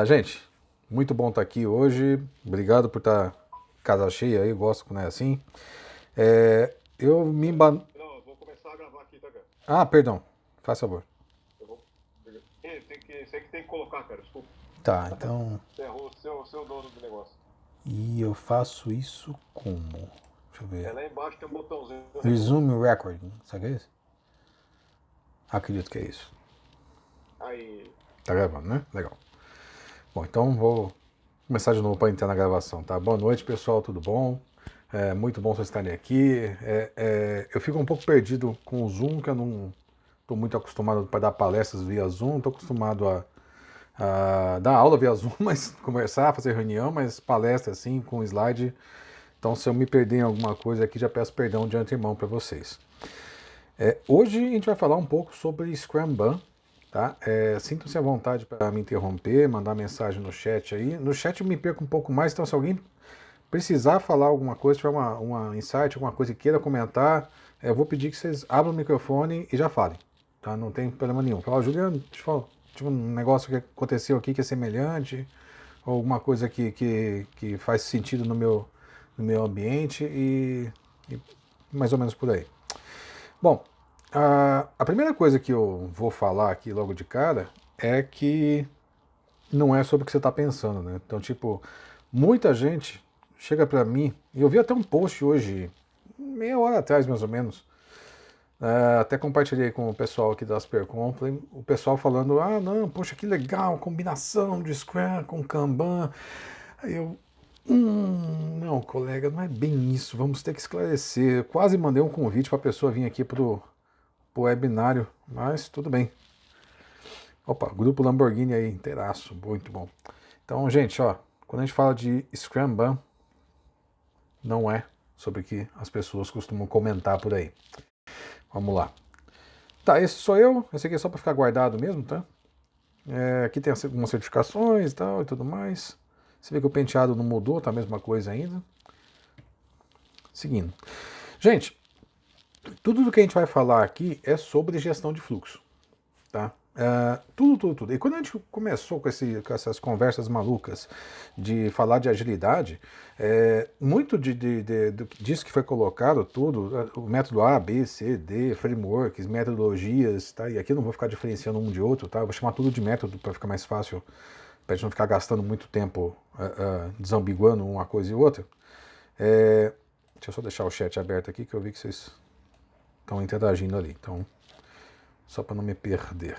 Gente, muito bom estar aqui hoje. Obrigado por estar casa cheia aí, gosto quando é assim. Eu me emban... Não, eu vou começar a gravar aqui, tá, cara? Ah, perdão, faz favor. Eu vou. Você que tem que colocar, cara, desculpa. Tá, então. Você é o seu dono do negócio. E eu faço isso como? Deixa eu É ver. lá embaixo tem um botãozinho do resumo. Resume recording, sabe o que é isso? Acredito que é isso. Aí. Tá gravando, né? Legal. Bom, então vou começar de novo para entrar na gravação, tá? Boa noite, pessoal, tudo bom? Muito bom vocês estarem aqui. Eu fico um pouco perdido com o Zoom, que eu não estou muito acostumado para dar palestras via Zoom, estou acostumado a dar aula via Zoom, mas conversar, fazer reunião, mas palestra assim, com slide. Então, se eu me perder em alguma coisa aqui, já peço perdão de antemão para vocês. Hoje a gente vai falar um pouco sobre Scrum, tá? Sintam-se à vontade para me interromper, mandar mensagem no chat aí. No chat eu me perco um pouco mais, então se alguém precisar falar alguma coisa, tiver uma insight, alguma coisa que queira comentar, eu vou pedir que vocês abram o microfone e já falem, tá? Não tem problema nenhum. Fala, Juliano, deixa eu falar, tipo um negócio que aconteceu aqui que é semelhante, ou alguma coisa que faz sentido no meu ambiente e mais ou menos por aí. Bom, a primeira coisa que eu vou falar aqui logo de cara é que não é sobre o que você está pensando, né? Então, tipo, muita gente chega para mim, e eu vi até um post hoje, meia hora atrás mais ou menos, até compartilhei com o pessoal aqui da Aspercom, o pessoal falando, ah não, poxa, que legal, combinação de Scrum com Kanban. Aí eu, não, colega, não é bem isso, vamos ter que esclarecer. Eu quase mandei um convite para a pessoa vir aqui pro webinário, mas tudo bem. Opa, grupo Lamborghini aí, inteiraço, muito bom. Então, gente, ó, quando a gente fala de Scrum, não é sobre o que as pessoas costumam comentar por aí. Vamos lá. Tá, esse sou eu, esse aqui é só para ficar guardado mesmo, tá? Aqui tem algumas certificações e tal e tudo mais. Você vê que o penteado não mudou, tá a mesma coisa ainda. Seguindo. Gente, tudo do que a gente vai falar aqui é sobre gestão de fluxo, tá? Tudo. E quando a gente começou com essas conversas malucas de falar de agilidade, muito disso que foi colocado, tudo, o método A, B, C, D, frameworks, metodologias, tá? E aqui eu não vou ficar diferenciando um de outro, tá? Eu vou chamar tudo de método para ficar mais fácil, para a gente não ficar gastando muito tempo desambiguando uma coisa e outra. Deixa eu só deixar o chat aberto aqui, que eu vi que vocês estão interagindo ali. Então, só para não me perder.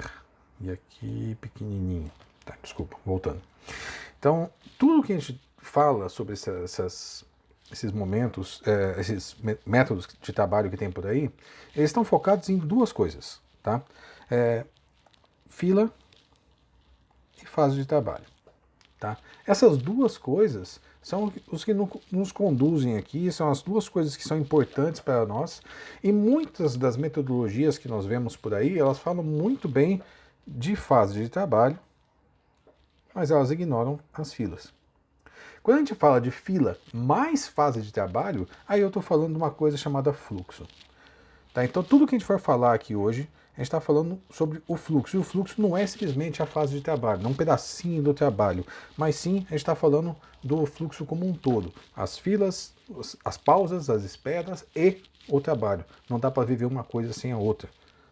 E aqui, pequenininho. Tá, desculpa, voltando. Então, tudo que a gente fala sobre esses momentos, esses métodos de trabalho que tem por aí, eles estão focados em duas coisas, tá? Fila e fase de trabalho, tá? Essas duas coisas são os que nos conduzem aqui, são as duas coisas que são importantes para nós, e muitas das metodologias que nós vemos por aí, elas falam muito bem de fase de trabalho, mas elas ignoram as filas. Quando a gente fala de fila mais fase de trabalho, aí eu estou falando de uma coisa chamada fluxo. Tá? Então tudo que a gente for falar aqui hoje, a gente está falando sobre o fluxo. E o fluxo não é simplesmente a fase de trabalho, não é um pedacinho do trabalho, mas sim a gente está falando do fluxo como um todo. As filas, as pausas, as esperas e o trabalho. Não dá para viver uma coisa sem a outra.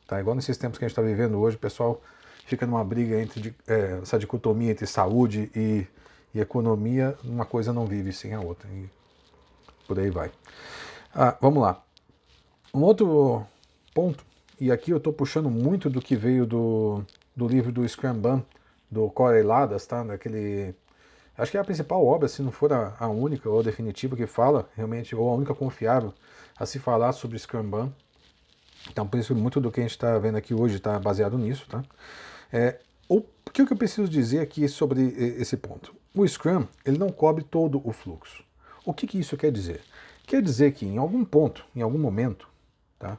Tá? Igual nesses tempos que a gente está vivendo hoje, o pessoal fica numa briga entre essa dicotomia entre saúde e economia, uma coisa não vive sem a outra. E por aí vai. Vamos lá. Um outro ponto, e aqui eu estou puxando muito do que veio do livro do Scrum, do Corey Ladas, tá? Daquele, acho que é a principal obra, se não for a única ou a definitiva que fala, realmente, ou a única confiável a se falar sobre Scrum. Então, por isso, muito do que a gente está vendo aqui hoje está baseado nisso, tá? O que eu preciso dizer aqui sobre esse ponto? O Scrum, ele não cobre todo o fluxo. O que isso quer dizer? Quer dizer que em algum ponto, em algum momento, tá,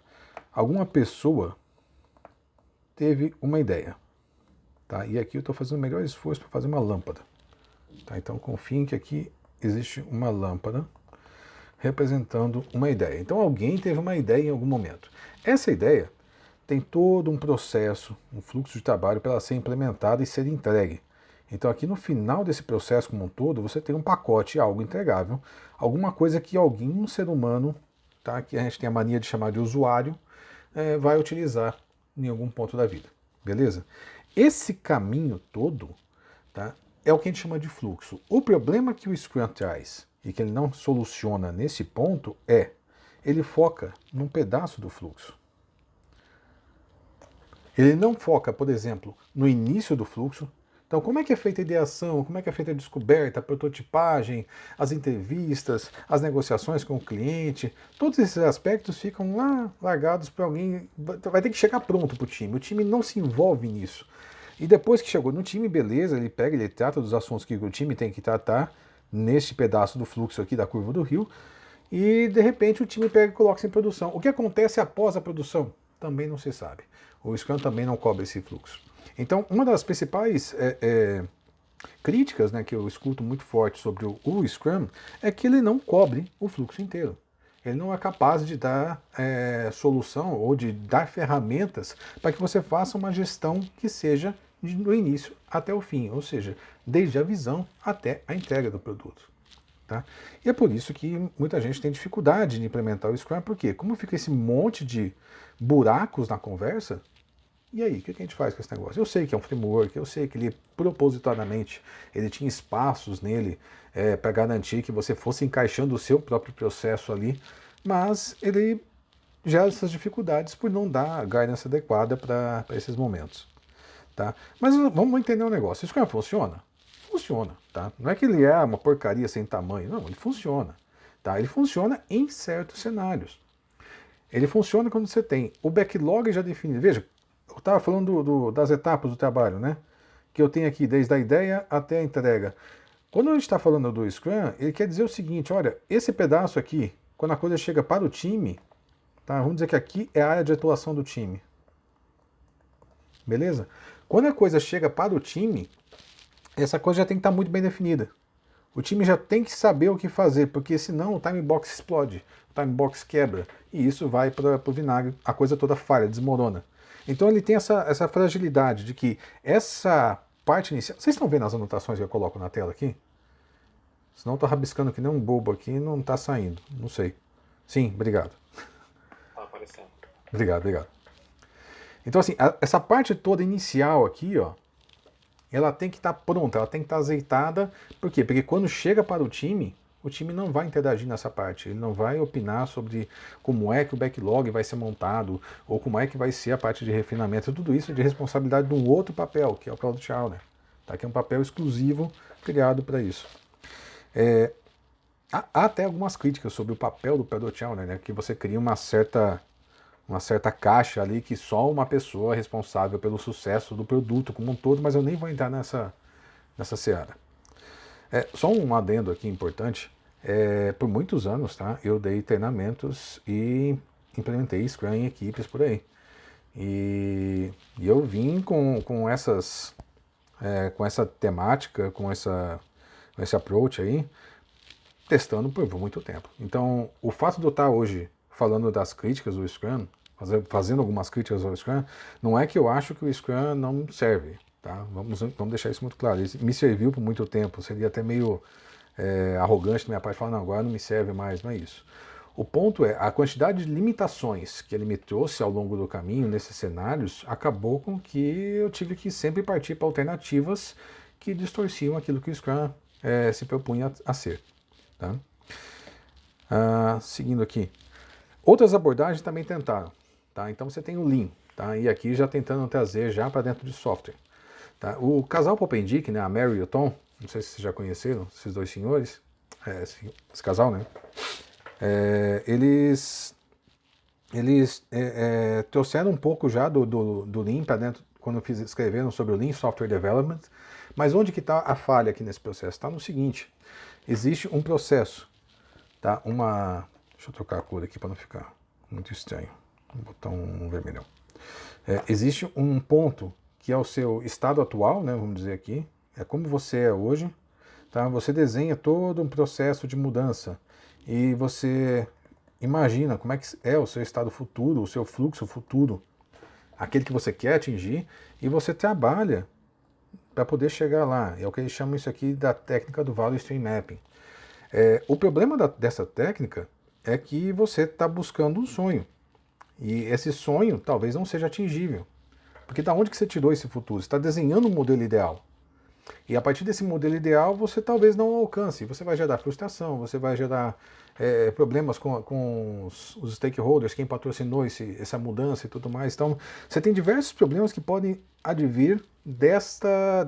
alguma pessoa teve uma ideia. Tá? E aqui eu estou fazendo o melhor esforço para fazer uma lâmpada. Tá? Então confiem que aqui existe uma lâmpada representando uma ideia. Então alguém teve uma ideia em algum momento. Essa ideia tem todo um processo, um fluxo de trabalho para ela ser implementada e ser entregue. Então aqui no final desse processo como um todo, você tem um pacote, algo entregável, alguma coisa que alguém, um ser humano, tá, que a gente tem a mania de chamar de usuário, vai utilizar em algum ponto da vida, beleza? Esse caminho todo, tá, é o que a gente chama de fluxo. O problema que o Scrum traz e que ele não soluciona nesse ponto ele foca num pedaço do fluxo. Ele não foca, por exemplo, no início do fluxo. Então, como é que é feita a ideação, como é que é feita a descoberta, a prototipagem, as entrevistas, as negociações com o cliente, todos esses aspectos ficam lá largados para alguém, vai ter que chegar pronto para o time não se envolve nisso. E depois que chegou no time, beleza, ele pega, ele trata dos assuntos que o time tem que tratar neste pedaço do fluxo aqui da curva do rio, e de repente o time pega e coloca isso em produção. O que acontece após a produção? Também não se sabe. O Scrum também não cobre esse fluxo. Então, uma das principais críticas, né, que eu escuto muito forte sobre o Scrum é que ele não cobre o fluxo inteiro. Ele não é capaz de dar solução ou de dar ferramentas para que você faça uma gestão que seja do início até o fim, ou seja, desde a visão até a entrega do produto. Tá? E é por isso que muita gente tem dificuldade de implementar o Scrum, porque como fica esse monte de buracos na conversa, e aí, o que a gente faz com esse negócio? Eu sei que é um framework, eu sei que ele propositadamente ele tinha espaços nele para garantir que você fosse encaixando o seu próprio processo ali, mas ele gera essas dificuldades por não dar a guidance adequada para esses momentos. Tá? Mas vamos entender um negócio. O Scrum funciona? Funciona. Tá? Não é que ele é uma porcaria sem tamanho, não, ele funciona. Tá? Ele funciona em certos cenários. Ele funciona quando você tem o backlog já definido. Veja, eu estava falando das etapas do trabalho, né? Que eu tenho aqui desde a ideia até a entrega. Quando a gente está falando do Scrum, ele quer dizer o seguinte, olha, esse pedaço aqui, quando a coisa chega para o time, tá? Vamos dizer que aqui é a área de atuação do time. Beleza? Quando a coisa chega para o time, essa coisa já tem que estar muito bem definida. O time já tem que saber o que fazer, porque senão o time box explode, o time box quebra, e isso vai para o vinagre, a coisa toda falha, desmorona. Então ele tem essa fragilidade de que essa parte inicial... Vocês estão vendo as anotações que eu coloco na tela aqui? Senão eu estou rabiscando que nem um bobo aqui e não está saindo, não sei. Sim, obrigado. Tá aparecendo. Obrigado. Então assim, essa parte toda inicial aqui, ó, ela tem que estar pronta, ela tem que estar azeitada. Por quê? Porque quando chega para o time não vai interagir nessa parte, ele não vai opinar sobre como é que o backlog vai ser montado, ou como é que vai ser a parte de refinamento. Tudo isso é de responsabilidade de um outro papel, que é o Product Owner, tá? Que é um papel exclusivo criado para isso. Há até algumas críticas sobre o papel do Product Owner, né? Que você cria uma certa caixa ali que só uma pessoa é responsável pelo sucesso do produto como um todo, mas eu nem vou entrar nessa seara. Só um adendo aqui importante, por muitos anos, tá, eu dei treinamentos e implementei Scrum em equipes por aí. E eu vim com essa temática, com esse approach aí, testando por muito tempo. Então, o fato de eu estar hoje falando das críticas do Scrum, fazendo algumas críticas ao Scrum, não é que eu acho que o Scrum não serve, tá? Vamos deixar isso muito claro. Ele me serviu por muito tempo, seria até meio arrogante da minha parte falar, não, agora não me serve mais, não é isso. O ponto é, a quantidade de limitações que ele me trouxe ao longo do caminho, nesses cenários, acabou com que eu tive que sempre partir para alternativas que distorciam aquilo que o Scrum se propunha a ser. Tá? Seguindo aqui. Outras abordagens também tentaram. Tá? Então você tem o Lean, tá? E aqui já tentando trazer já para dentro de software. Tá? O casal Popendick, né, a Mary e o Tom, não sei se vocês já conheceram, esses dois senhores, esse casal, né? Eles trouxeram um pouco já do Lean para dentro, quando escreveram sobre o Lean Software Development, mas onde que está a falha aqui nesse processo? Está no seguinte, existe um processo, tá? Deixa eu trocar a cor aqui para não ficar muito estranho, vou botar um vermelhão. Existe um ponto que é o seu estado atual, né, vamos dizer aqui, é como você é hoje, tá? Você desenha todo um processo de mudança e você imagina como é que é o seu estado futuro, o seu fluxo futuro, aquele que você quer atingir, e você trabalha para poder chegar lá. É o que eles chamam isso aqui da técnica do Value Stream Mapping. O problema dessa técnica é que você está buscando um sonho. E esse sonho talvez não seja atingível. Porque da onde que você tirou esse futuro? Você está desenhando um modelo ideal. E a partir desse modelo ideal, você talvez não alcance. Você vai gerar frustração, você vai gerar problemas com os stakeholders, quem patrocinou essa mudança e tudo mais. Então, você tem diversos problemas que podem advir dessa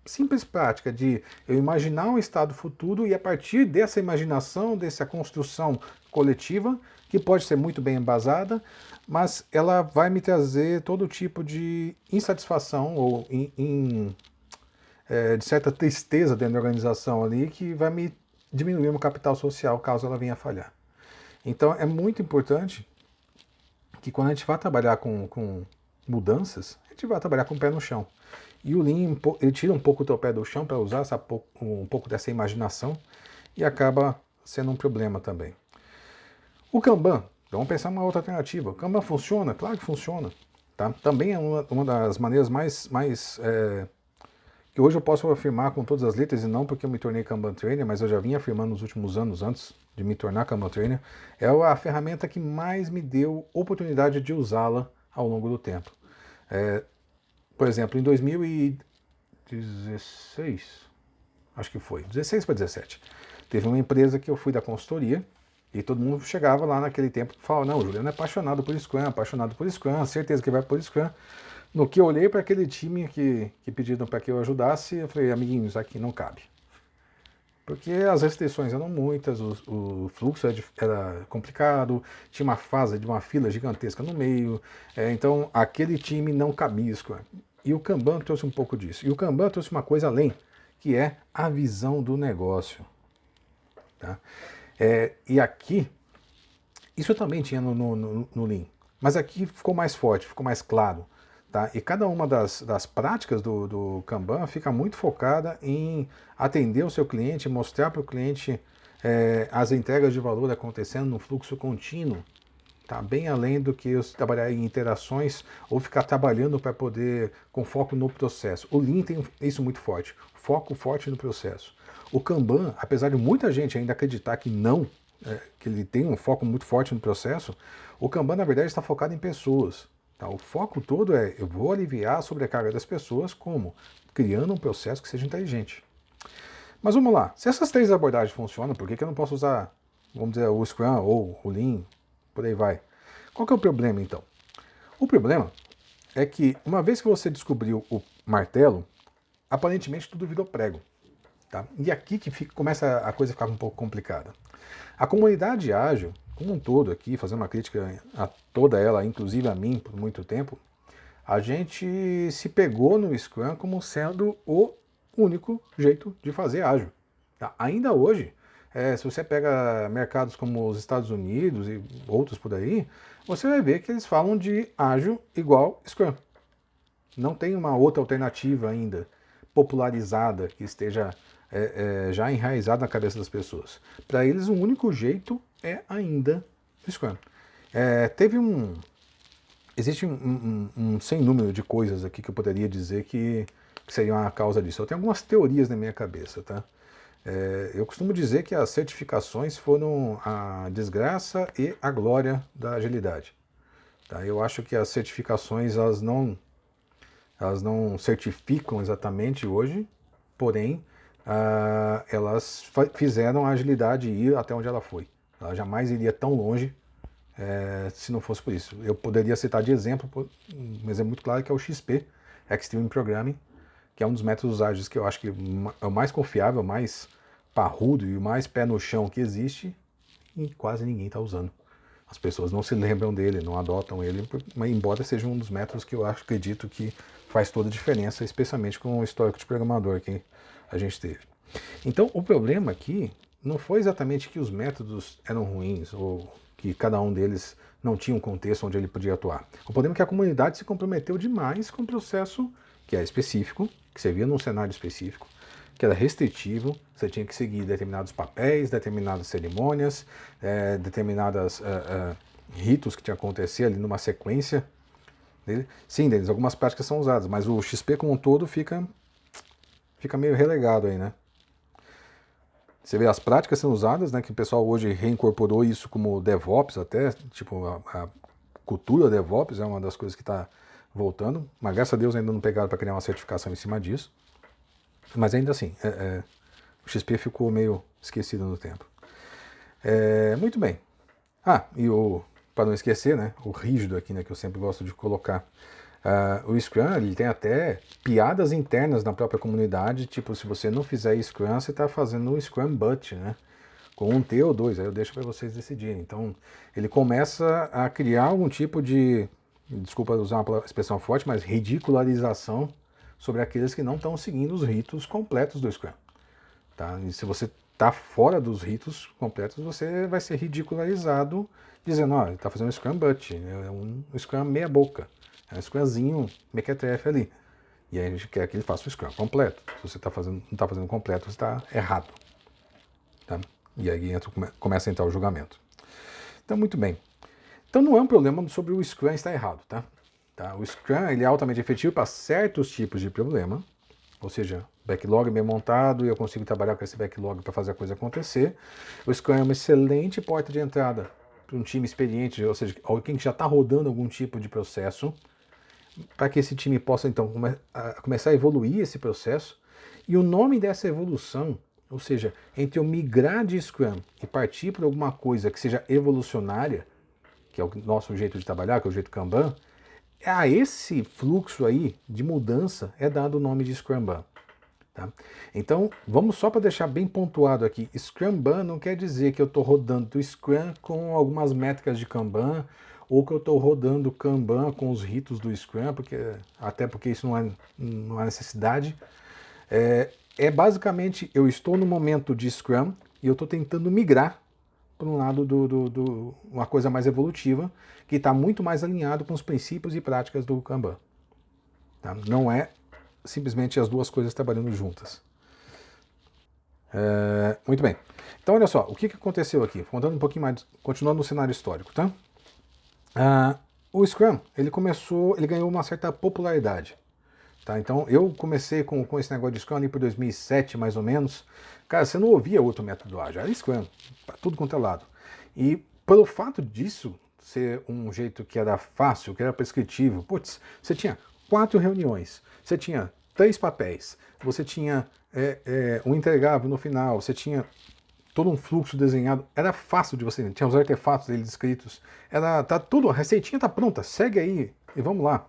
simples prática de eu imaginar um estado futuro e a partir dessa imaginação, dessa construção coletiva, que pode ser muito bem embasada, mas ela vai me trazer todo tipo de insatisfação ou de certa tristeza dentro da organização ali, que vai me diminuir o meu capital social caso ela venha a falhar. Então é muito importante que quando a gente vai trabalhar com mudanças, a gente vai trabalhar com o pé no chão. E o Lean, ele tira um pouco o teu pé do chão para usar um pouco dessa imaginação e acaba sendo um problema também. O Kanban, vamos pensar uma outra alternativa. O Kanban funciona? Claro que funciona. Tá? Também é uma das maneiras mais que hoje eu posso afirmar com todas as letras, e não porque eu me tornei Kanban Trainer, mas eu já vinha afirmando nos últimos anos antes de me tornar Kanban Trainer, é a ferramenta que mais me deu oportunidade de usá-la ao longo do tempo. Por exemplo, em 2016, acho que foi, 16 para 17, teve uma empresa que eu fui da consultoria, e todo mundo chegava lá naquele tempo e falava, não, o Juliano é apaixonado por Scrum, certeza que vai por Scrum. No que eu olhei para aquele time que pediram para que eu ajudasse, eu falei, amiguinhos, aqui não cabe. Porque as restrições eram muitas, o fluxo era complicado, tinha uma fase de uma fila gigantesca no meio, então aquele time não cabia Scrum. E o Kanban trouxe um pouco disso. E o Kanban trouxe uma coisa além, que é a visão do negócio. Tá? E aqui, isso também tinha no Lean, mas aqui ficou mais forte, ficou mais claro. Tá? E cada uma das práticas do Kanban fica muito focada em atender o seu cliente, mostrar para o cliente as entregas de valor acontecendo no fluxo contínuo, tá? Bem além do que eu trabalhar em interações ou ficar trabalhando para poder com foco no processo. O Lean tem isso muito forte, foco forte no processo. O Kanban, apesar de muita gente ainda acreditar que não, que ele tem um foco muito forte no processo, o Kanban na verdade está focado em pessoas. Tá? O foco todo é, eu vou aliviar a sobrecarga das pessoas, como? Criando um processo que seja inteligente. Mas vamos lá, se essas três abordagens funcionam, por que eu não posso usar, vamos dizer, o Scrum ou o Lean, por aí vai? Qual que é o problema então? O problema é que uma vez que você descobriu o martelo, aparentemente tudo virou prego. Tá? E aqui que começa a coisa a ficar um pouco complicada. A comunidade ágil, como um todo aqui, fazendo uma crítica a toda ela, inclusive a mim por muito tempo, a gente se pegou no Scrum como sendo o único jeito de fazer ágil. Tá? Ainda hoje, se você pega mercados como os Estados Unidos e outros por aí, você vai ver que eles falam de ágil igual Scrum. Não tem uma outra alternativa ainda popularizada que esteja já enraizada na cabeça das pessoas. Para eles, o único jeito é ainda o Scrum. Existe um sem número de coisas aqui que eu poderia dizer que seriam a causa disso. Eu tenho algumas teorias na minha cabeça, tá? Eu costumo dizer que as certificações foram a desgraça e a glória da agilidade. Tá? Eu acho que as certificações elas não certificam exatamente hoje, porém elas fizeram a agilidade ir até onde ela foi. Ela jamais iria tão longe se não fosse por isso. Eu poderia citar de exemplo, um exemplo muito claro, que é o XP, Extreme Programming, que é um dos métodos ágeis que eu acho que é o mais confiável, o mais parrudo e o mais pé no chão que existe, e quase ninguém está usando. As pessoas não se lembram dele, não adotam ele, mas embora seja um dos métodos que eu acredito que faz toda a diferença, especialmente com o histórico de programador que a gente teve. Então, o problema aqui não foi exatamente que os métodos eram ruins ou que cada um deles não tinha um contexto onde ele podia atuar. O problema é que a comunidade se comprometeu demais com um processo que é específico, que servia num cenário específico, que era restritivo, você tinha que seguir determinados papéis, determinadas cerimônias, determinados ritos que tinha que acontecer ali numa sequência dele. Sim, Denis, algumas práticas são usadas, mas o XP como um todo fica fica meio relegado aí, né? Você vê as práticas sendo usadas, né? Que o pessoal hoje reincorporou isso como DevOps até, tipo, a cultura DevOps é uma das coisas que está voltando, mas graças a Deus ainda não pegaram para criar uma certificação em cima disso. Mas ainda assim, o XP ficou meio esquecido no tempo. Muito bem. E para não esquecer, né, o rígido aqui, né, que eu sempre gosto de colocar. O Scrum, ele tem até piadas internas na própria comunidade, tipo, se você não fizer Scrum, você está fazendo o Scrum Butt, né? Com um T ou dois, aí eu deixo para vocês decidirem. Então, ele começa a criar algum tipo de, desculpa usar uma expressão forte, mas ridicularização sobre aqueles que não estão seguindo os ritos completos do Scrum. Tá? E se você está fora dos ritos completos, você vai ser ridicularizado dizendo, ele está fazendo um Scrum Butt, é um Scrum meia boca, é um Scrumzinho mequetrefe ali. E aí a gente quer que ele faça o Scrum completo. Se você não está fazendo completo, você está errado. Tá? E aí começa a entrar o julgamento. Então, muito bem. Então não é um problema sobre o Scrum estar errado, tá? O Scrum ele é altamente efetivo para certos tipos de problema, ou seja, backlog bem montado e eu consigo trabalhar com esse backlog para fazer a coisa acontecer. O Scrum é uma excelente porta de entrada para um time experiente, ou seja, alguém que já está rodando algum tipo de processo, para que esse time possa então começar a evoluir esse processo. E o nome dessa evolução, ou seja, entre eu migrar de Scrum e partir para alguma coisa que seja evolucionária, que é o nosso jeito de trabalhar, que é o jeito Kanban, a esse fluxo aí de mudança é dado o nome de Scrumban. Tá? Então, vamos só para deixar bem pontuado aqui, Scrumban não quer dizer que eu estou rodando do Scrum com algumas métricas de Kanban, ou que eu estou rodando Kanban com os ritos do Scrum, até porque isso não é necessidade. Basicamente, eu estou no momento de Scrum e eu estou tentando migrar para um lado uma coisa mais evolutiva, que está muito mais alinhado com os princípios e práticas do Kanban. Tá? Não é simplesmente as duas coisas trabalhando juntas. Muito bem. Então, olha só, o que aconteceu aqui? Contando um pouquinho mais, continuando no cenário histórico, tá? O Scrum, ele ganhou uma certa popularidade. Tá? Então, eu comecei com esse negócio de Scrum ali por 2007, mais ou menos. Cara, você não ouvia outro método ágil, era Scrum, para tudo quanto é lado. E pelo fato disso ser um jeito que era fácil, que era prescritivo, você tinha 4 reuniões, você tinha 3 papéis, você tinha um entregável no final, você tinha todo um fluxo desenhado, era fácil de você, tinha os artefatos dele descritos, tudo, a receitinha tá pronta, segue aí e vamos lá.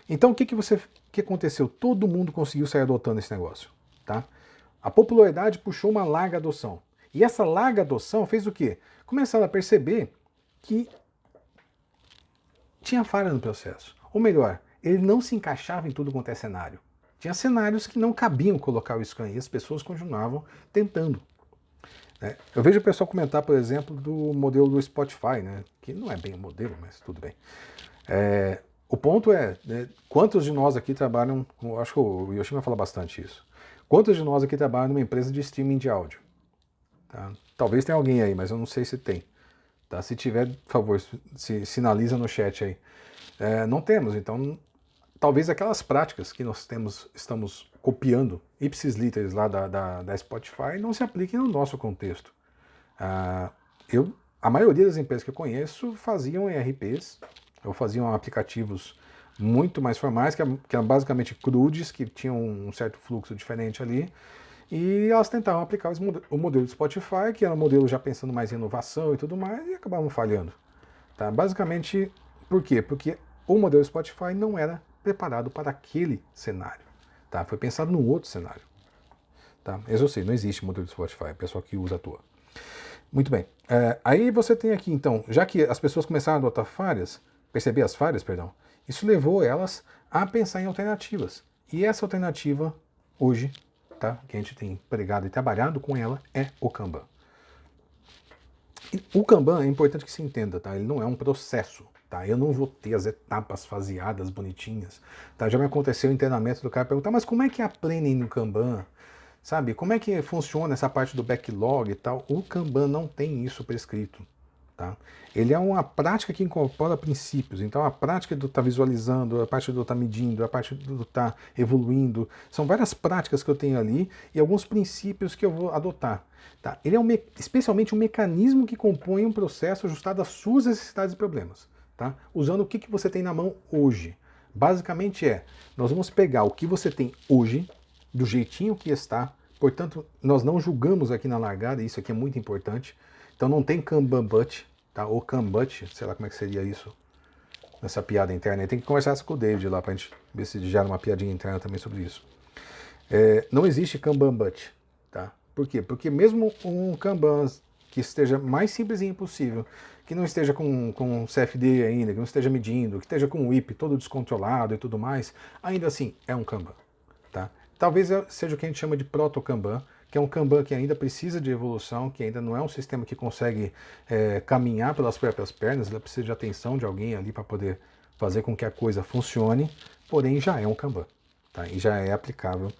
Então o que aconteceu? Todo mundo conseguiu sair adotando esse negócio, tá? A popularidade puxou uma larga adoção. E essa larga adoção fez o quê? Começaram a perceber que tinha falha no processo. Ou melhor, ele não se encaixava em tudo quanto é cenário. Tinha cenários que não cabiam colocar o Scrum e as pessoas continuavam tentando. Né? Eu vejo o pessoal comentar, por exemplo, do modelo do Spotify, né? Que não é bem um modelo, mas tudo bem. O ponto é, né, quantos de nós aqui trabalham, acho que o Yoshima fala bastante isso, quantos de nós aqui trabalham numa empresa de streaming de áudio? Tá? Talvez tenha alguém aí, mas eu não sei se tem. Tá? Se tiver, por favor, sinaliza no chat aí. Não temos, então talvez aquelas práticas que nós estamos copiando, ipsis literis lá da Spotify, não se apliquem no nosso contexto. A maioria das empresas que eu conheço faziam ERPs, ou faziam aplicativos muito mais formais, que eram basicamente CRUDs, que tinham um certo fluxo diferente ali, e elas tentavam aplicar o modelo do Spotify, que era um modelo já pensando mais em inovação e tudo mais, e acabavam falhando. Tá? Basicamente, por quê? Porque o modelo Spotify não era preparado para aquele cenário. Tá? Foi pensado num outro cenário. Tá? Eu sei, não existe modelo Spotify, é o pessoal que usa à toa. Muito bem. Aí você tem aqui, então, já que as pessoas começaram a adotar perceber as falhas, isso levou elas a pensar em alternativas. E essa alternativa, hoje, tá, que a gente tem pregado e trabalhado com ela, é o Kanban. O Kanban é importante que se entenda, tá? Ele não é um processo, tá? Eu não vou ter as etapas faseadas, bonitinhas, tá? Já me aconteceu o treinamento do cara perguntar, mas como é que é a planning no Kanban? Sabe? Como é que funciona essa parte do backlog e tal? O Kanban não tem isso prescrito, Tá? Ele é uma prática que incorpora princípios. Então, a prática do estar visualizando, a parte do estar medindo, a parte do estar evoluindo, são várias práticas que eu tenho ali e alguns princípios que eu vou adotar. Tá? Ele é especialmente um mecanismo que compõe um processo ajustado às suas necessidades e problemas. Tá? Usando o que você tem na mão hoje. Basicamente nós vamos pegar o que você tem hoje, do jeitinho que está, portanto, nós não julgamos aqui na largada, isso aqui é muito importante. Então não tem Kanban but, tá? Ou Kanbut, sei lá como é que seria isso, nessa piada interna. Tem que conversar com o David lá pra gente ver se gera uma piadinha interna também sobre isso. Não existe Kanban but, tá? Por quê? Porque mesmo um Kanban que esteja mais simplesinho possível, que não esteja com CFD ainda, que não esteja medindo, que esteja com o WIP todo descontrolado e tudo mais, ainda assim é um Kanban, tá? Talvez seja o que a gente chama de proto-Kanban, que é um Kanban que ainda precisa de evolução, que ainda não é um sistema que consegue caminhar pelas próprias pernas, ela precisa de atenção de alguém ali para poder fazer com que a coisa funcione, porém já é um Kanban, tá? E já é aplicável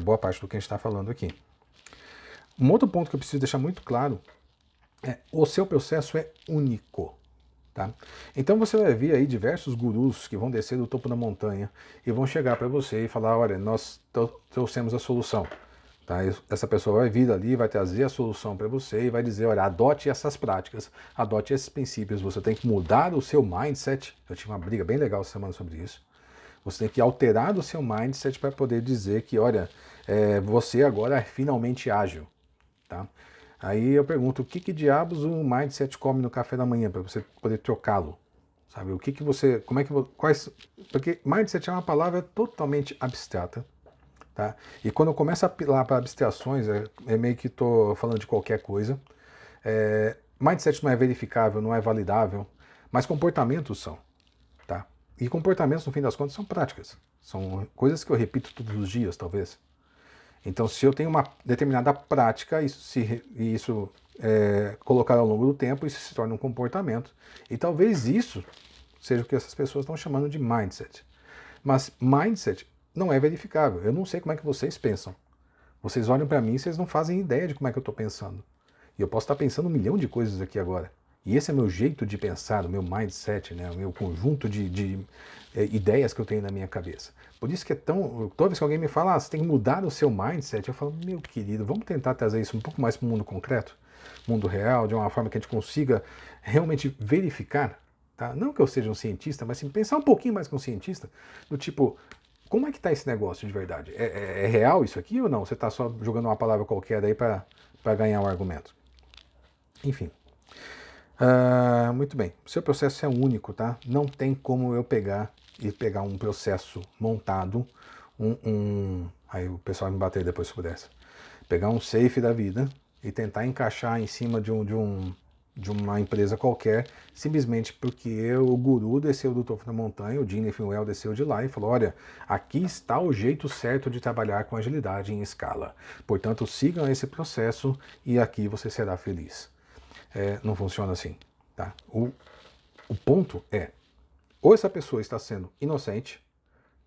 boa parte do que a gente está falando aqui. Um outro ponto que eu preciso deixar muito claro o seu processo é único. Tá? Então você vai ver aí diversos gurus que vão descer do topo da montanha e vão chegar para você e falar, olha, nós trouxemos a solução. Tá? Essa pessoa vai vir ali, vai trazer a solução para você e vai dizer, olha, adote essas práticas, adote esses princípios, você tem que mudar o seu mindset. Eu tive uma briga bem legal essa semana sobre isso. Você tem que alterar o seu mindset para poder dizer que, olha, você agora é finalmente ágil. Tá? Aí eu pergunto, o que diabos o mindset come no café da manhã para você poder trocá-lo? Sabe, o que você, como é que quais, porque mindset é uma palavra totalmente abstrata, tá? E quando eu começo a apelar para abstrações, meio que estou falando de qualquer coisa. Mindset não é verificável, não é validável, mas comportamentos são, tá? E comportamentos, no fim das contas, são práticas, são coisas que eu repito todos os dias, talvez. Então, se eu tenho uma determinada prática, isso colocar ao longo do tempo, isso se torna um comportamento. E talvez isso seja o que essas pessoas estão chamando de mindset. Mas mindset não é verificável. Eu não sei como é que vocês pensam. Vocês olham para mim e vocês não fazem ideia de como é que eu estou pensando. E eu posso estar pensando um milhão de coisas aqui agora. E esse é meu jeito de pensar, o meu mindset, né? O meu conjunto de ideias que eu tenho na minha cabeça. Por isso que é tão... Toda vez que alguém me fala, você tem que mudar o seu mindset, eu falo, meu querido, vamos tentar trazer isso um pouco mais para o mundo concreto, mundo real, de uma forma que a gente consiga realmente verificar, tá? Não que eu seja um cientista, mas sim pensar um pouquinho mais que um cientista, do tipo, como é que está esse negócio de verdade? É real isso aqui ou não? Você está só jogando uma palavra qualquer aí para ganhar um argumento? Enfim. Muito bem, o seu processo é único, tá? Não tem como eu pegar um processo montado, aí o pessoal me bater depois se pudesse, pegar um safe da vida e tentar encaixar em cima de uma empresa qualquer, simplesmente porque o guru desceu do topo da montanha, o Gene Finwell desceu de lá e falou, olha, aqui está o jeito certo de trabalhar com agilidade em escala. Portanto, sigam esse processo e aqui você será feliz. Não funciona assim, tá? O ponto ou essa pessoa está sendo inocente,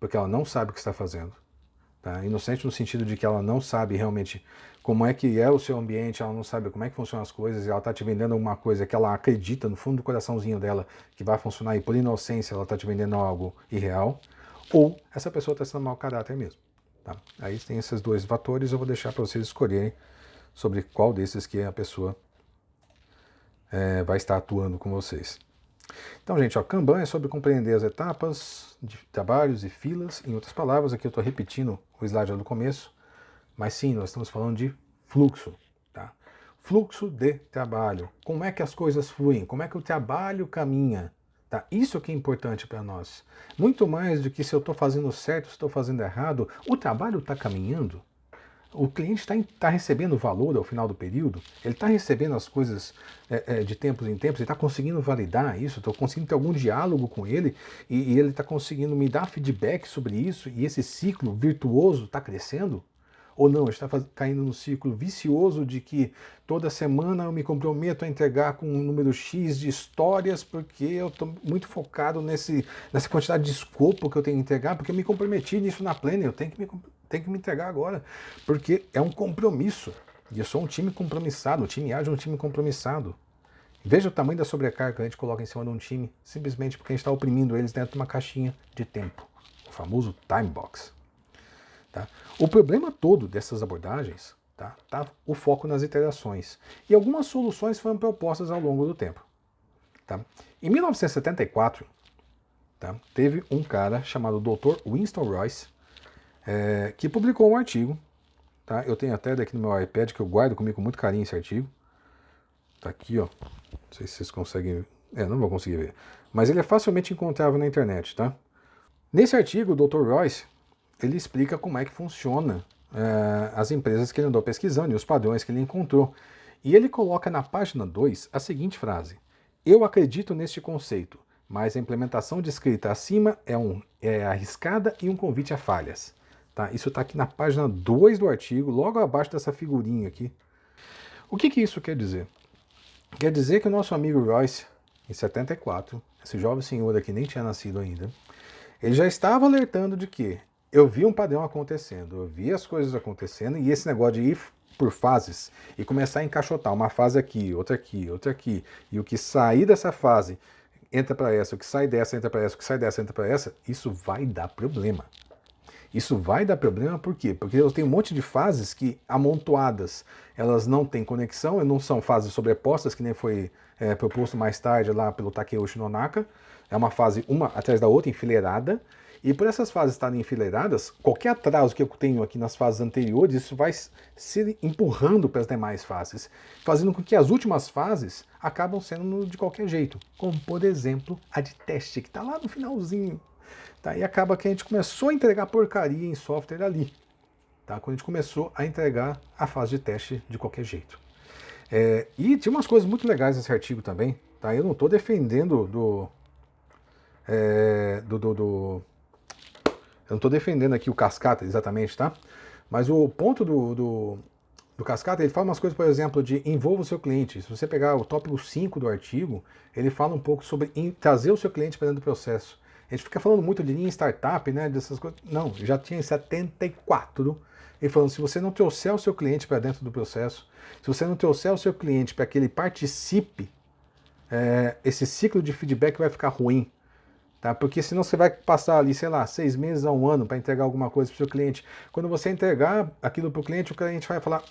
porque ela não sabe o que está fazendo, tá? Inocente no sentido de que ela não sabe realmente como é que é o seu ambiente, ela não sabe como é que funcionam as coisas, e ela está te vendendo alguma coisa que ela acredita no fundo do coraçãozinho dela que vai funcionar, e por inocência ela está te vendendo algo irreal, ou essa pessoa está sendo mau caráter mesmo, tá? Aí tem esses dois fatores, eu vou deixar para vocês escolherem sobre qual desses que a pessoa vai estar atuando com vocês. Então, gente, Kanban é sobre compreender as etapas de trabalhos e filas. Em outras palavras, aqui eu estou repetindo o slide do começo, mas sim, nós estamos falando de fluxo. Tá? Fluxo de trabalho. Como é que as coisas fluem? Como é que o trabalho caminha? Tá? Isso que é importante para nós. Muito mais do que se eu estou fazendo certo, se estou fazendo errado, o trabalho está caminhando. O cliente está recebendo valor ao final do período, ele está recebendo as coisas de tempos em tempos, ele está conseguindo validar isso, estou conseguindo ter algum diálogo com ele e ele está conseguindo me dar feedback sobre isso e esse ciclo virtuoso está crescendo? Ou não, está caindo no ciclo vicioso de que toda semana eu me comprometo a entregar com um número X de histórias porque eu estou muito focado nessa quantidade de escopo que eu tenho que entregar, porque eu me comprometi nisso na Planner, eu tenho que me entregar agora, porque é um compromisso. E eu sou um time compromissado, o time ágil é um time compromissado. Veja o tamanho da sobrecarga que a gente coloca em cima de um time, simplesmente porque a gente está oprimindo eles dentro de uma caixinha de tempo, o famoso time box. Tá? O problema todo dessas abordagens tá o foco nas iterações. E algumas soluções foram propostas ao longo do tempo. Tá? Em 1974, teve um cara chamado Dr. Winston Royce, que publicou um artigo. Tá? Eu tenho até daqui no meu iPad, que eu guardo comigo com muito carinho esse artigo. Tá aqui, ó. Não sei se vocês conseguem... não vou conseguir ver. Mas ele é facilmente encontrável na internet, tá? Nesse artigo, o Dr. Royce, ele explica como é que funciona as empresas que ele andou pesquisando e os padrões que ele encontrou. E ele coloca na página 2 a seguinte frase: eu acredito neste conceito, mas a implementação descrita acima é arriscada e um convite a falhas. Tá? Isso está aqui na página 2 do artigo, logo abaixo dessa figurinha aqui. O que isso quer dizer? Quer dizer que o nosso amigo Royce, em 74, esse jovem senhor aqui nem tinha nascido ainda, ele já estava alertando de que eu vi um padrão acontecendo, eu vi as coisas acontecendo, e esse negócio de ir por fases e começar a encaixotar uma fase aqui, outra aqui, outra aqui, e o que sair dessa fase entra para essa, o que sai dessa entra para essa, o que sai dessa entra para essa, isso vai dar problema. Isso vai dar problema por quê? Porque eu tenho um monte de fases que, amontoadas, elas não têm conexão, e não são fases sobrepostas, que nem foi proposto mais tarde lá pelo Takeuchi Nonaka. É uma fase uma atrás da outra, enfileirada. E por essas fases estarem enfileiradas, qualquer atraso que eu tenho aqui nas fases anteriores, isso vai se empurrando para as demais fases, fazendo com que as últimas fases acabam sendo de qualquer jeito. Como, por exemplo, a de teste, que está lá no finalzinho. Tá? E acaba que a gente começou a entregar porcaria em software ali. Tá? Quando a gente começou a entregar a fase de teste de qualquer jeito. E tinha umas coisas muito legais nesse artigo também. Tá? Eu não estou defendendo eu não estou defendendo aqui o Cascata exatamente, tá? Mas o ponto do Cascata, ele fala umas coisas, por exemplo, de envolva o seu cliente. Se você pegar o tópico 5 do artigo, ele fala um pouco sobre trazer o seu cliente para dentro do processo. A gente fica falando muito de linha startup, né, dessas coisas. Não, já tinha em 74, ele falando, se você não trouxer o seu cliente para dentro do processo, se você não trouxer o seu cliente para que ele participe, esse ciclo de feedback vai ficar ruim. Tá? Porque senão você vai passar ali, sei lá, 6 meses a 1 ano para entregar alguma coisa para o seu cliente. Quando você entregar aquilo para o cliente vai falar,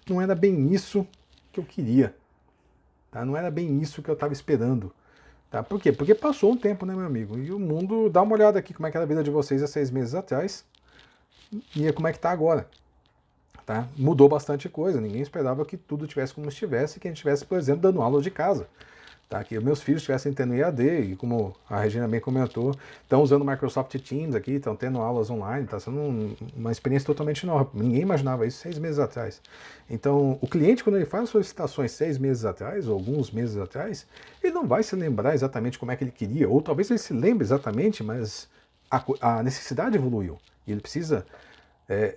não era bem isso que eu queria. Tá? Não era bem isso que eu estava esperando. Tá? Por quê? Porque passou um tempo, né, meu amigo? E o mundo, dá uma olhada aqui como é que era a vida de vocês há 6 meses atrás e como é que está agora. Tá? Mudou bastante coisa. Ninguém esperava que tudo tivesse como estivesse, que a gente estivesse, por exemplo, dando aula de casa. Tá, que meus filhos estivessem tendo EAD, e como a Regina bem comentou, estão usando o Microsoft Teams aqui, estão tendo aulas online, está sendo uma experiência totalmente nova. Ninguém imaginava isso 6 meses atrás. Então, o cliente, quando ele faz solicitações 6 meses atrás, ou alguns meses atrás, ele não vai se lembrar exatamente como é que ele queria, ou talvez ele se lembre exatamente, mas a necessidade evoluiu, e ele precisa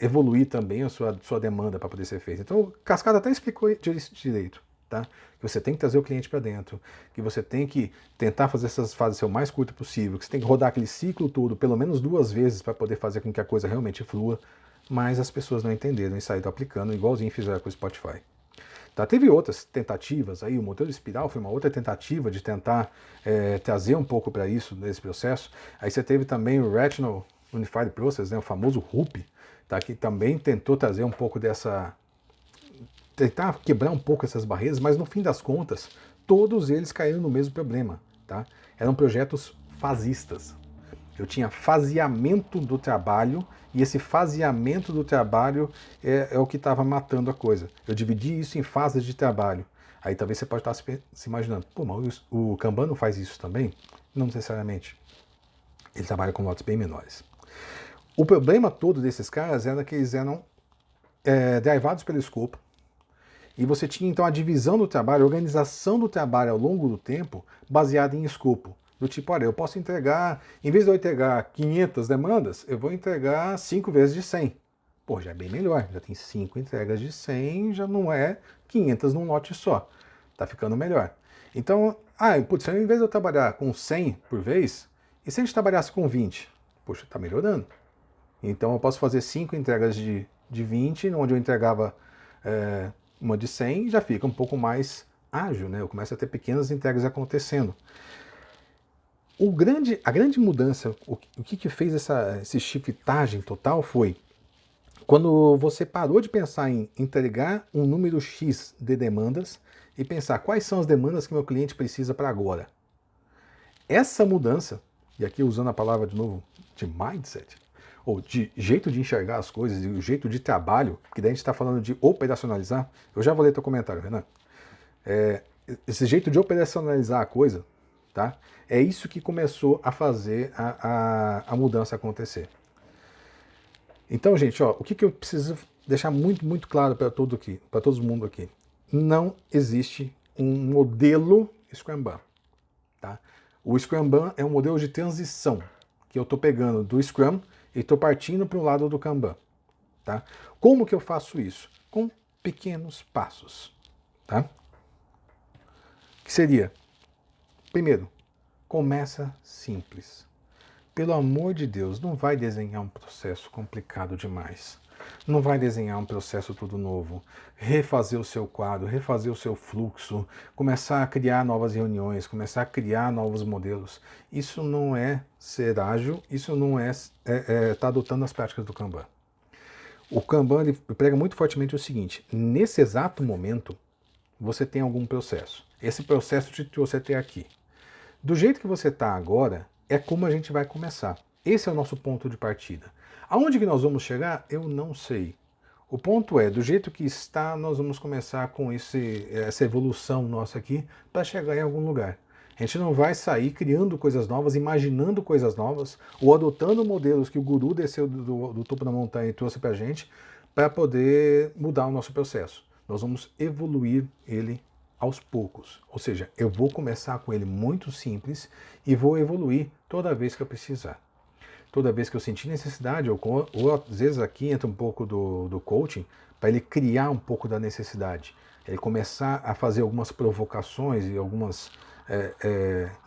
evoluir também a sua demanda para poder ser feita. Então, o Cascada até explicou isso direito. Tá? Que você tem que trazer o cliente para dentro, que você tem que tentar fazer essas fases ser o mais curto possível, que você tem que rodar aquele ciclo todo pelo menos 2 vezes para poder fazer com que a coisa realmente flua, mas as pessoas não entenderam e saíram aplicando igualzinho fizeram com o Spotify. Tá? Teve outras tentativas, aí o modelo espiral foi uma outra tentativa de tentar trazer um pouco para isso, nesse processo. Aí você teve também o Rational Unified Process, né, o famoso RUP, tá? Que também tentou trazer um pouco tentar quebrar um pouco essas barreiras, mas no fim das contas, todos eles caíram no mesmo problema. Tá? Eram projetos fasistas. Eu tinha faseamento do trabalho, e esse faseamento do trabalho é o que estava matando a coisa. Eu dividi isso em fases de trabalho. Aí talvez você pode estar se imaginando, pô, mas o Kanban não faz isso também? Não necessariamente. Ele trabalha com lotes bem menores. O problema todo desses caras era que eles eram derivados pelo escopo. E você tinha então a divisão do trabalho, a organização do trabalho ao longo do tempo, baseada em escopo. Do tipo, olha, eu posso entregar, em vez de eu entregar 500 demandas, eu vou entregar 5 vezes de 100. Pô, já é bem melhor, já tem 5 entregas de 100, já não é 500 num lote só. Tá ficando melhor. Então, putz, em vez de eu trabalhar com 100 por vez, e se a gente trabalhasse com 20? Poxa, tá melhorando. Então eu posso fazer 5 entregas de 20, onde eu entregava uma de 100, já fica um pouco mais ágil, né? Eu começo a ter pequenas entregas acontecendo. A grande mudança, o que fez esse shiftagem total foi quando você parou de pensar em entregar um número X de demandas e pensar quais são as demandas que meu cliente precisa para agora. Essa mudança, e aqui usando a palavra de novo de mindset, ou de jeito de enxergar as coisas, e o jeito de trabalho, que daí a gente está falando de operacionalizar, eu já vou ler teu comentário, Renan. Esse jeito de operacionalizar a coisa, tá? É isso que começou a fazer a mudança acontecer. Então, gente, ó, o que eu preciso deixar muito, muito claro para todo mundo aqui. Não existe um modelo Scrum. Tá? O Scrum é um modelo de transição, que eu estou pegando do Scrum e estou partindo para o lado do Kanban. Tá? Como que eu faço isso? Com pequenos passos. Tá? Que seria, primeiro, começa simples. Pelo amor de Deus, não vai desenhar um processo complicado demais. Não vai desenhar um processo tudo novo. Refazer o seu quadro, refazer o seu fluxo, começar a criar novas reuniões, começar a criar novos modelos. Isso não é ser ágil, isso não é tá adotando as práticas do Kanban. O Kanban ele prega muito fortemente o seguinte: nesse exato momento, você tem algum processo. Esse processo te trouxe até aqui. Do jeito que você está agora, é como a gente vai começar. Esse é o nosso ponto de partida. Aonde que nós vamos chegar? Eu não sei. O ponto é, do jeito que está, nós vamos começar com essa evolução nossa aqui para chegar em algum lugar. A gente não vai sair criando coisas novas, imaginando coisas novas, ou adotando modelos que o guru desceu do topo da montanha e trouxe para a gente, para poder mudar o nosso processo. Nós vamos evoluir ele aos poucos. Ou seja, eu vou começar com ele muito simples e vou evoluir toda vez que eu precisar. Toda vez que eu sentir necessidade, ou às vezes aqui entra um pouco do coaching, para ele criar um pouco da necessidade. Ele começar a fazer algumas provocações e algumas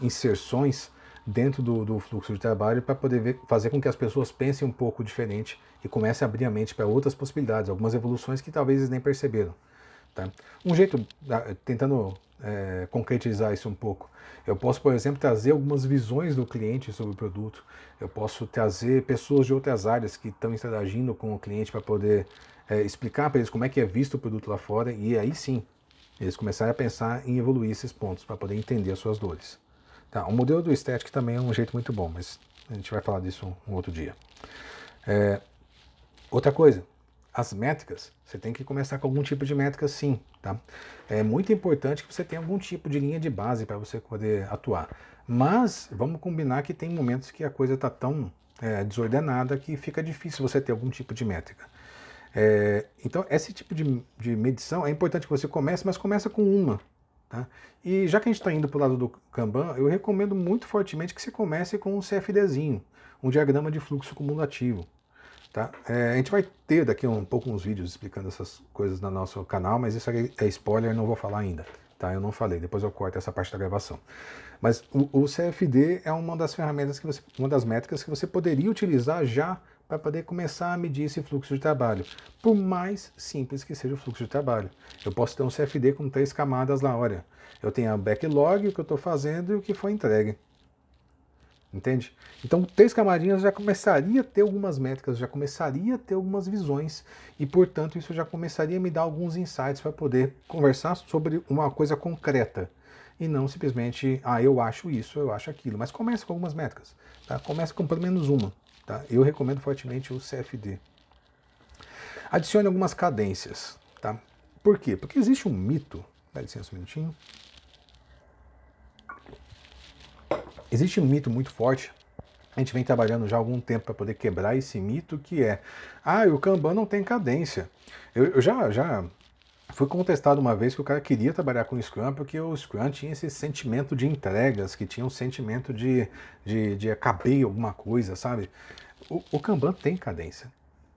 inserções dentro do fluxo de trabalho para poder fazer com que as pessoas pensem um pouco diferente e comecem a abrir a mente para outras possibilidades, algumas evoluções que talvez eles nem perceberam. Tá? Um jeito, tentando concretizar isso um pouco, eu posso, por exemplo, trazer algumas visões do cliente sobre o produto, eu posso trazer pessoas de outras áreas que estão interagindo com o cliente para poder explicar para eles como é que é visto o produto lá fora, e aí sim, eles começarem a pensar em evoluir esses pontos para poder entender as suas dores. Tá? O modelo do Static também é um jeito muito bom, mas a gente vai falar disso um outro dia. Outra coisa, as métricas, você tem que começar com algum tipo de métrica sim, tá? É muito importante que você tenha algum tipo de linha de base para você poder atuar. Mas vamos combinar que tem momentos que a coisa está tão desordenada que fica difícil você ter algum tipo de métrica. Então esse tipo de medição é importante que você comece, mas começa com uma. Tá? E já que a gente está indo para o lado do Kanban, eu recomendo muito fortemente que você comece com um CFDzinho, um diagrama de fluxo cumulativo. Tá? A gente vai ter daqui um pouco uns vídeos explicando essas coisas no nosso canal, mas isso aqui é spoiler, não vou falar ainda. Tá? Eu não falei, depois eu corto essa parte da gravação. Mas o CFD é uma das ferramentas, uma das métricas que você poderia utilizar já para poder começar a medir esse fluxo de trabalho, por mais simples que seja o fluxo de trabalho. Eu posso ter um CFD com 3 camadas lá, olha, eu tenho a backlog, o que eu estou fazendo e o que foi entregue. Entende? Então, 3 camadinhas já começaria a ter algumas métricas, já começaria a ter algumas visões e, portanto, isso já começaria a me dar alguns insights para poder conversar sobre uma coisa concreta e não simplesmente, eu acho isso, eu acho aquilo. Mas comece com algumas métricas, tá? Comece com pelo menos uma, tá? Eu recomendo fortemente o CFD. Adicione algumas cadências, tá? Por quê? Porque existe um mito, dá licença um minutinho. Existe um mito muito forte, a gente vem trabalhando já há algum tempo para poder quebrar esse mito, que é, o Kanban não tem cadência. Eu já fui contestado uma vez que o cara queria trabalhar com o Scrum porque o Scrum tinha esse sentimento de entregas, que tinha um sentimento de acabei alguma coisa, sabe? O Kanban tem cadência.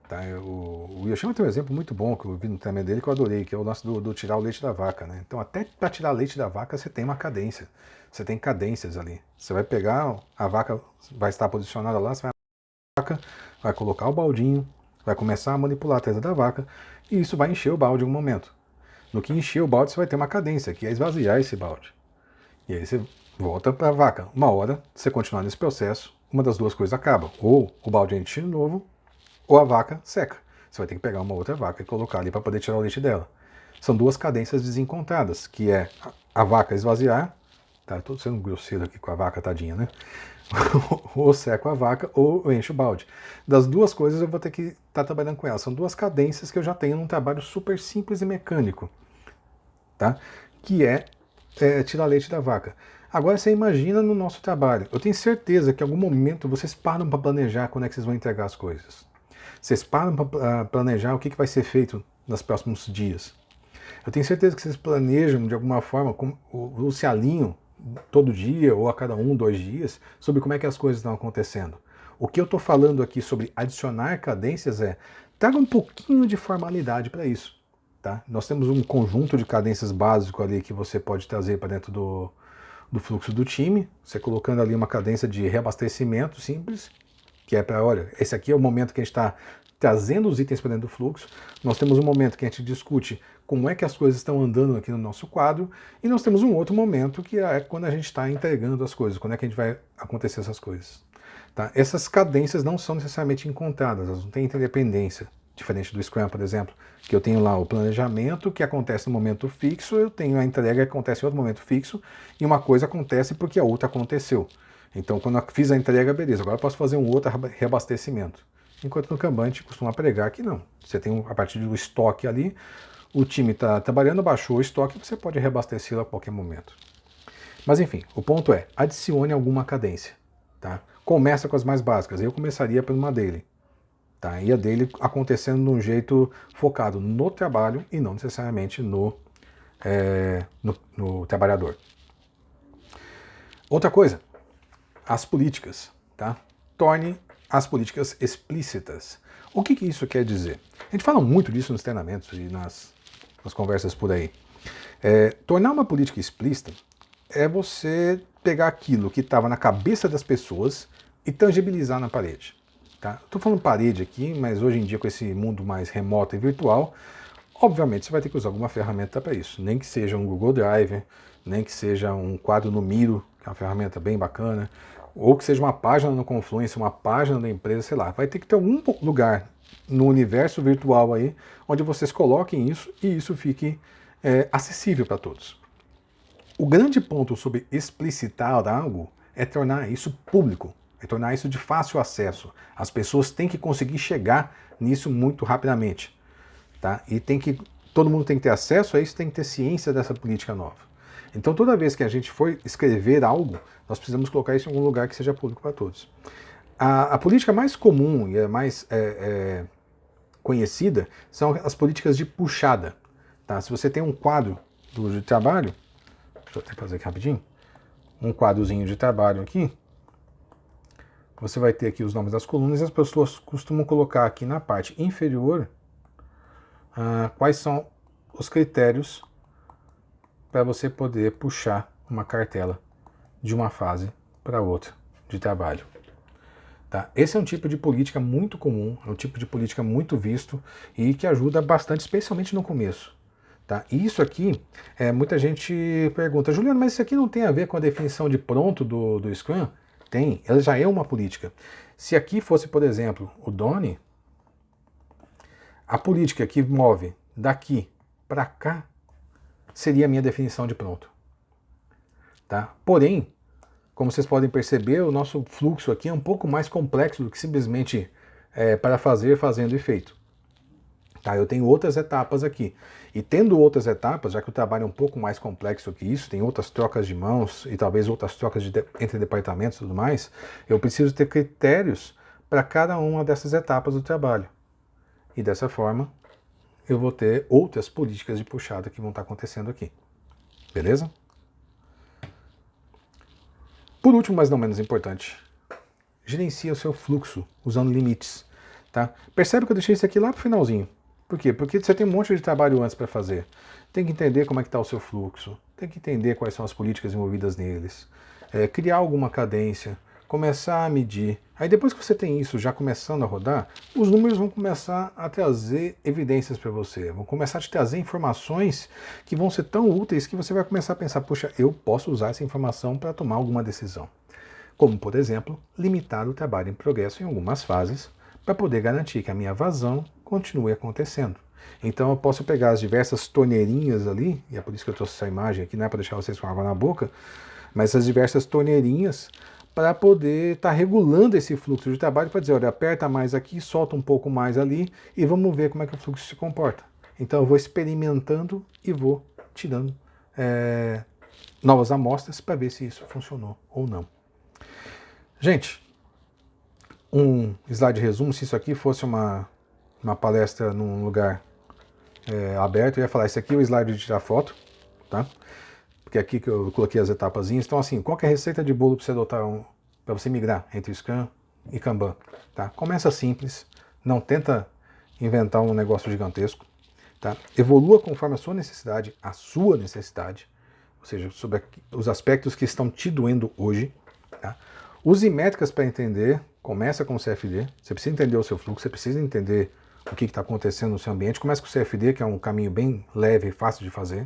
Tá? O Yoshima tem um exemplo muito bom que eu vi no treinamento dele que eu adorei, que é o nosso do tirar o leite da vaca. Né? Então até para tirar leite da vaca você tem uma cadência. Você tem cadências ali. Você vai pegar, a vaca vai estar posicionada lá, você vai na vaca, vai colocar o baldinho, vai começar a manipular a testa da vaca e isso vai encher o balde em um momento. No que encher o balde, você vai ter uma cadência, que é esvaziar esse balde. E aí você volta para a vaca. Uma hora, se você continuar nesse processo, uma das duas coisas acaba. Ou o balde enche de novo, ou a vaca seca. Você vai ter que pegar uma outra vaca e colocar ali para poder tirar o leite dela. São duas cadências desencontradas, que é a vaca esvaziar, tá? Estou sendo grosseiro aqui com a vaca, tadinha, né? Ou seco a vaca, ou eu encho o balde. Das duas coisas eu vou ter que estar trabalhando com elas. São duas cadências que eu já tenho num trabalho super simples e mecânico, tá? Que é tirar leite da vaca. Agora você imagina no nosso trabalho. Eu tenho certeza que em algum momento vocês param para planejar quando é que vocês vão entregar as coisas. Vocês param para planejar o que vai ser feito nos próximos dias. Eu tenho certeza que vocês planejam de alguma forma, ou se alinham todo dia ou a cada 1, 2 dias, sobre como é que as coisas estão acontecendo. O que eu estou falando aqui sobre adicionar cadências traga um pouquinho de formalidade para isso. Tá? Nós temos um conjunto de cadências básico ali que você pode trazer para dentro do fluxo do time, você colocando ali uma cadência de reabastecimento simples, que é para, olha, esse aqui é o momento que a gente está trazendo os itens para dentro do fluxo. Nós temos um momento que a gente discute como é que as coisas estão andando aqui no nosso quadro, e nós temos um outro momento que é quando a gente está entregando as coisas, quando é que a gente vai acontecer essas coisas. Tá? Essas cadências não são necessariamente encontradas, elas não têm interdependência, diferente do Scrum, por exemplo, que eu tenho lá o planejamento que acontece no momento fixo, eu tenho a entrega que acontece em outro momento fixo, e uma coisa acontece porque a outra aconteceu. Então, quando eu fiz a entrega, beleza, agora eu posso fazer um outro reabastecimento. Enquanto no Kanban a gente costuma pregar que não. Você tem a partir do estoque ali, o time está trabalhando, baixou o estoque, você pode reabastecê-lo a qualquer momento. Mas enfim, o ponto é, adicione alguma cadência. Tá? Começa com as mais básicas. Eu começaria por uma daily. Tá? E a daily acontecendo de um jeito focado no trabalho e não necessariamente no trabalhador. Outra coisa, as políticas. Tá? Torne as políticas explícitas. O que isso quer dizer? A gente fala muito disso nos treinamentos e nas conversas por aí. Tornar uma política explícita é você pegar aquilo que estava na cabeça das pessoas e tangibilizar na parede. Tá? Estou falando parede aqui, mas hoje em dia com esse mundo mais remoto e virtual, obviamente você vai ter que usar alguma ferramenta para isso. Nem que seja um Google Drive, nem que seja um quadro no Miro, que é uma ferramenta bem bacana, ou que seja uma página no Confluence, uma página da empresa, sei lá. Vai ter que ter algum lugar no universo virtual aí, onde vocês coloquem isso e isso fique acessível para todos. O grande ponto sobre explicitar algo é tornar isso público, é tornar isso de fácil acesso. As pessoas têm que conseguir chegar nisso muito rapidamente. Tá? E todo mundo tem que ter acesso a isso, tem que ter ciência dessa política nova. Então toda vez que a gente for escrever algo, nós precisamos colocar isso em algum lugar que seja público para todos. A política mais comum e a mais conhecida são as políticas de puxada. Tá? Se você tem um quadro de trabalho, deixa eu até fazer aqui rapidinho, um quadrozinho de trabalho aqui, você vai ter aqui os nomes das colunas e as pessoas costumam colocar aqui na parte inferior quais são os critérios para você poder puxar uma cartela de uma fase para outra de trabalho. Tá? Esse é um tipo de política muito comum, é um tipo de política muito visto e que ajuda bastante, especialmente no começo. Tá? E isso aqui, muita gente pergunta, Juliano, mas isso aqui não tem a ver com a definição de pronto do Scrum? Tem, ela já é uma política. Se aqui fosse, por exemplo, o Donnie, a política que move daqui para cá seria a minha definição de pronto. Tá? Porém, como vocês podem perceber, o nosso fluxo aqui é um pouco mais complexo do que simplesmente para fazer, fazendo e feito. Tá? Eu tenho outras etapas aqui. E tendo outras etapas, já que o trabalho é um pouco mais complexo que isso, tem outras trocas de mãos e talvez outras trocas entre departamentos e tudo mais, eu preciso ter critérios para cada uma dessas etapas do trabalho. E dessa forma, eu vou ter outras políticas de puxada que vão estar acontecendo aqui. Beleza? Por último, mas não menos importante, gerencia o seu fluxo usando limites. Tá? Percebe que eu deixei isso aqui lá para o finalzinho. Por quê? Porque você tem um monte de trabalho antes para fazer. Tem que entender como é que está o seu fluxo, tem que entender quais são as políticas envolvidas neles, criar alguma cadência, começar a medir. Aí depois que você tem isso já começando a rodar, os números vão começar a trazer evidências para você, vão começar a te trazer informações que vão ser tão úteis que você vai começar a pensar, poxa, eu posso usar essa informação para tomar alguma decisão. Como, por exemplo, limitar o trabalho em progresso em algumas fases para poder garantir que a minha vazão continue acontecendo. Então eu posso pegar as diversas torneirinhas ali, e é por isso que eu trouxe essa imagem aqui, não é para deixar vocês com água na boca, mas essas diversas torneirinhas para poder estar regulando esse fluxo de trabalho, para dizer, olha, aperta mais aqui, solta um pouco mais ali, e vamos ver como é que o fluxo se comporta. Então eu vou experimentando e vou tirando novas amostras para ver se isso funcionou ou não. Gente, um slide resumo, se isso aqui fosse uma palestra num lugar aberto, eu ia falar, esse aqui é o slide de tirar foto, tá? Porque é aqui que eu coloquei as etapazinhas. Então, assim, qual que é a receita de bolo para você adotar para você migrar entre Scrum e Kanban? Tá? Começa simples, não tenta inventar um negócio gigantesco. Tá? Evolua conforme a sua necessidade, ou seja, sobre os aspectos que estão te doendo hoje. Tá? Use métricas para entender, começa com o CFD, você precisa entender o seu fluxo, você precisa entender o que está acontecendo no seu ambiente. Começa com o CFD, que é um caminho bem leve e fácil de fazer.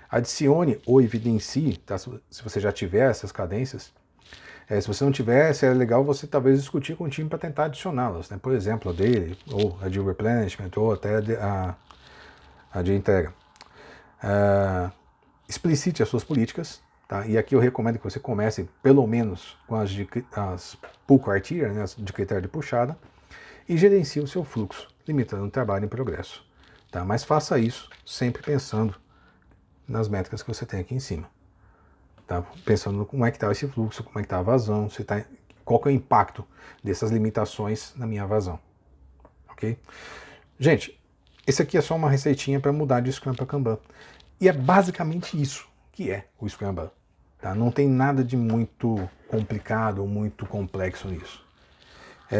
Adicione ou evidencie, tá? Se você já tiver essas cadências. Se você não tiver, seria legal você talvez discutir com o time para tentar adicioná-las. Né? Por exemplo, a dele, ou a de replenishment, ou até a de entrega. Explicite as suas políticas. Tá? E aqui eu recomendo que você comece pelo menos com as pull criteria, né? As de critério de puxada, e gerencie o seu fluxo, limitando o trabalho em progresso. Tá? Mas faça isso sempre pensando nas métricas que você tem aqui em cima. Tá? Pensando como é que está esse fluxo, como é que está a vazão, qual que é o impacto dessas limitações na minha vazão. Ok? Gente, esse aqui é só uma receitinha para mudar de Scrum para Kanban. E é basicamente isso que é o Scrum Kanban. Tá? Não tem nada de muito complicado ou muito complexo nisso.